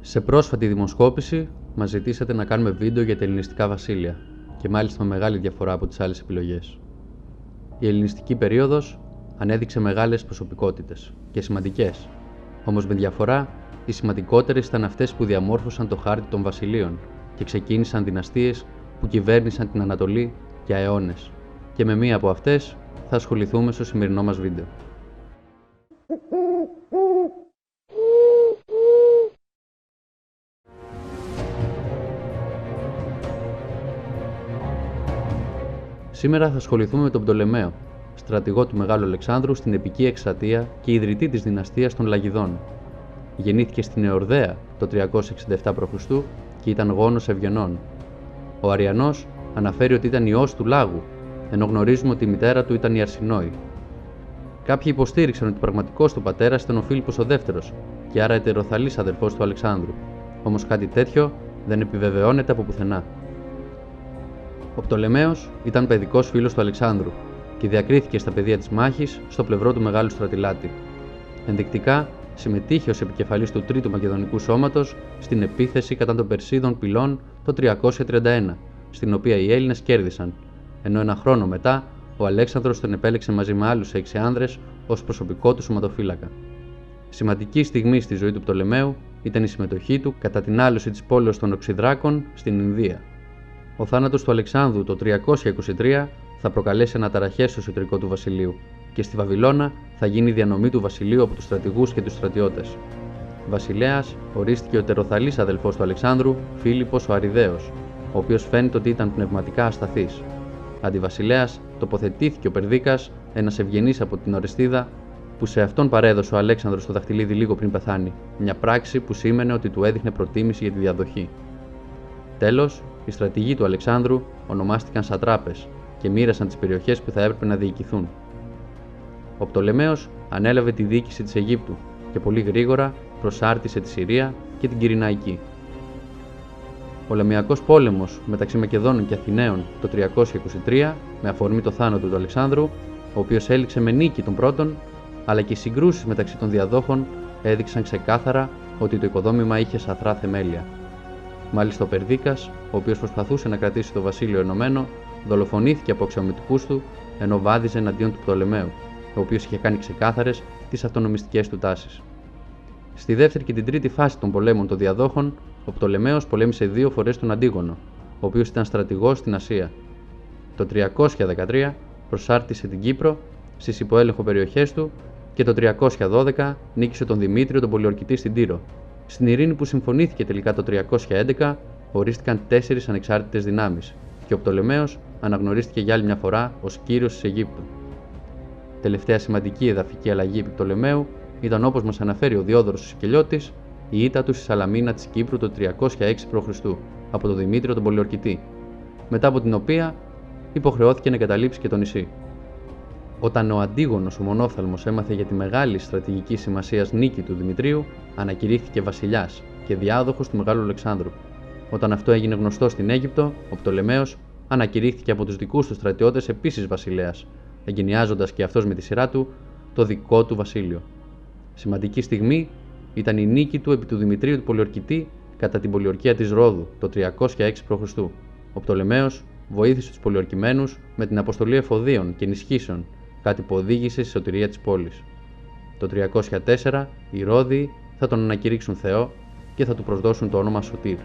Σε πρόσφατη δημοσκόπηση μας ζητήσατε να κάνουμε βίντεο για τα ελληνιστικά βασίλεια και μάλιστα με μεγάλη διαφορά από τις άλλες επιλογές. Η ελληνιστική περίοδος ανέδειξε μεγάλες προσωπικότητες και σημαντικές, όμως με διαφορά οι σημαντικότερες ήταν αυτές που διαμόρφωσαν το χάρτη των βασιλείων και ξεκίνησαν δυναστείες που κυβέρνησαν την Ανατολή για αιώνες, και με μία από αυτές θα ασχοληθούμε στο σημερινό μας βίντεο. Σήμερα θα ασχοληθούμε με τον Πτολεμαίο, στρατηγό του Μεγάλου Αλεξάνδρου στην επική εκστρατεία και ιδρυτή της δυναστείας των Λαγιδών. Γεννήθηκε στην Εορδαία το 367 π.Χ. και ήταν γόνος Ευγενών. Ο Αριανός αναφέρει ότι ήταν ιός του Λάγου, ενώ γνωρίζουμε ότι η μητέρα του ήταν η Αρσινόη. Κάποιοι υποστήριξαν ότι πραγματικός του πατέρας ήταν ο Φίλιππος ο Δεύτερος και άρα ετεροθαλής αδελφός του Αλεξάνδρου, όμως κάτι τέτοιο δεν επιβεβαιώνεται από πουθενά. Ο Πτολεμαίος ήταν παιδικός φίλος του Αλεξάνδρου και διακρίθηκε στα πεδία της μάχης στο πλευρό του Μεγάλου Στρατιλάτη. Ενδεικτικά, συμμετείχε ως επικεφαλής του Τρίτου Μακεδονικού Σώματος στην επίθεση κατά των Περσίδων Πυλών το 331, στην οποία οι Έλληνες κέρδισαν, ενώ ένα χρόνο μετά ο Αλέξανδρος τον επέλεξε μαζί με άλλους 6 άνδρες ως προσωπικό του σωματοφύλακα. Σημαντική στιγμή στη ζωή του Πτολεμαίου ήταν η συμμετοχή του κατά την άλωση της πόλεως των Οξυδράκων στην Ινδία. Ο θάνατος του Αλεξάνδρου το 323 θα προκαλέσει αναταραχές στο εσωτερικό του βασιλείου και στη Βαβυλώνα θα γίνει η διανομή του βασιλείου από τους στρατηγούς και τους στρατιώτες. Βασιλέας ορίστηκε ο ετεροθαλής αδελφός του Αλεξάνδρου, Φίλιππος ο Αριδαίος, ο οποίος φαίνεται ότι ήταν πνευματικά ασταθής. Αντιβασιλέας τοποθετήθηκε ο Περδίκας, ένας ευγενής από την Ορεστίδα, που σε αυτόν παρέδωσε ο Αλέξανδρος το δαχτυλίδι λίγο πριν πεθάνει, μια πράξη που σήμαινε ότι του έδειχνε προτίμηση για τη διαδοχή. Τέλος, οι στρατηγοί του Αλεξάνδρου ονομάστηκαν σατράπες και μοίρασαν τις περιοχές που θα έπρεπε να διοικηθούν. Ο Πτολεμαίος ανέλαβε τη διοίκηση της Αιγύπτου και πολύ γρήγορα προσάρτησε τη Συρία και την Κυρηναϊκή. Ο Λεμιακός πόλεμος μεταξύ Μακεδόνων και Αθηναίων το 323, με αφορμή το θάνατο του Αλεξάνδρου, ο οποίος έληξε με νίκη των πρώτων, αλλά και οι συγκρούσεις μεταξύ των διαδόχων έδειξαν ξεκάθαρα ότι το οικοδόμημα είχε σαθρά θεμέλια. Μάλιστα ο Περδίκας, ο οποίος προσπαθούσε να κρατήσει το βασίλειο ενωμένο, δολοφονήθηκε από αξιωματικούς του, ενώ βάδιζε εναντίον του Πτολεμαίου, ο οποίος είχε κάνει ξεκάθαρες τις αυτονομιστικές του τάσεις. Στη δεύτερη και την τρίτη φάση των πολέμων των διαδόχων, ο Πτολεμαίος πολέμησε 2 φορές τον Αντίγονο, ο οποίος ήταν στρατηγός στην Ασία. Το 313 προσάρτησε την Κύπρο στις υποέλεγχο περιοχές του και το 312 νίκησε τον Δημήτριο τον Πολιορκητή στην Τύρο. Στην ειρήνη που συμφωνήθηκε τελικά το 311, ορίστηκαν 4 ανεξάρτητες δυνάμεις και ο Πτολεμαίος αναγνωρίστηκε για άλλη μια φορά ως κύριος της Αιγύπτου. Τελευταία σημαντική εδαφική αλλαγή επί Πτολεμαίου ήταν, όπως μας αναφέρει ο Διόδωρος ο Σικελιώτης, η ήττα του στη Σαλαμίνα της Κύπρου το 306 π.Χ. από τον Δημήτριο τον Πολιορκητή, μετά από την οποία υποχρεώθηκε να εγκαταλείψει και το νησί. Όταν ο Αντίγονος ο Μονόφθαλμος έμαθε για τη μεγάλη στρατηγική σημασίας νίκη του Δημητρίου, ανακηρύχθηκε βασιλιάς και διάδοχος του Μεγάλου Αλεξάνδρου. Όταν αυτό έγινε γνωστό στην Αίγυπτο, ο Πτολεμαίος ανακηρύχθηκε από τους δικούς του στρατιώτες επίσης βασιλέας, εγκαινιάζοντας και αυτός με τη σειρά του το δικό του βασίλειο. Σημαντική στιγμή ήταν η νίκη του επί του Δημητρίου του Πολιορκητή κατά την πολιορκία της Ρόδου το 306 π.Χ. Ο Πτολεμαίος βοήθησε τους πολιορκημένους με την αποστολή εφοδίων και ενισχύσεων, κάτι που οδήγησε στη σωτηρία της πόλης. Το 304 οι Ρώδιοι θα τον ανακηρύξουν Θεό και θα του προσδώσουν το όνομα Σωτήρ.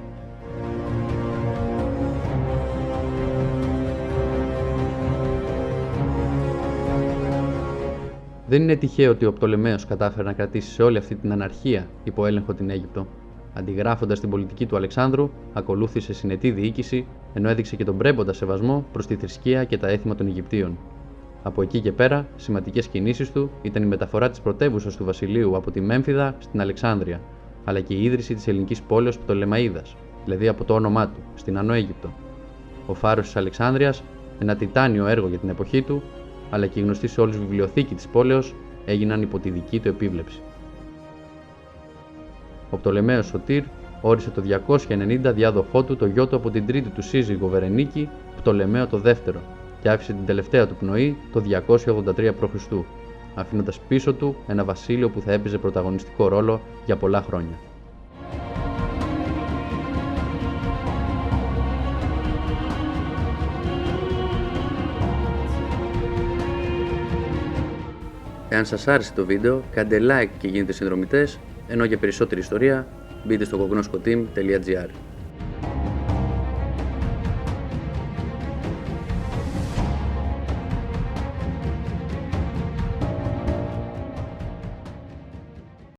Δεν είναι τυχαίο ότι ο Πτολεμαίος κατάφερε να κρατήσει σε όλη αυτή την αναρχία υπό έλεγχο την Αίγυπτο. Αντιγράφοντας την πολιτική του Αλεξάνδρου, ακολούθησε συνετή διοίκηση, ενώ έδειξε και τον πρέποντα σεβασμό προς τη θρησκεία και τα έθιμα των Αιγυπτίων. Από εκεί και πέρα, σημαντικές κινήσεις του ήταν η μεταφορά της πρωτεύουσας του βασιλείου από τη Μέμφυδα στην Αλεξάνδρεια, αλλά και η ίδρυση της ελληνικής πόλεως Πτολεμαΐδας, δηλαδή από το όνομά του, στην Άνω Αίγυπτο. Ο φάρος της Αλεξάνδρειας, ένα τιτάνιο έργο για την εποχή του, αλλά και η γνωστή σε όλους βιβλιοθήκη της πόλεως, έγιναν υπό τη δική του επίβλεψη. Ο Πτολεμαίος Σωτήρ όρισε το 290 διάδοχό του το γιο του από την τρίτη του σύζυγο Βερενίκη, Πτολεμαίο το δεύτερο, και άφησε την τελευταία του πνοή το 283 π.Χ., αφήνοντας πίσω του ένα βασίλειο που θα έπαιζε πρωταγωνιστικό ρόλο για πολλά χρόνια. Και αν σας άρεσε το βίντεο, κάντε like και γίνετε συνδρομητές, ενώ για περισσότερη ιστορία μπείτε στο kognoskoteam.gr.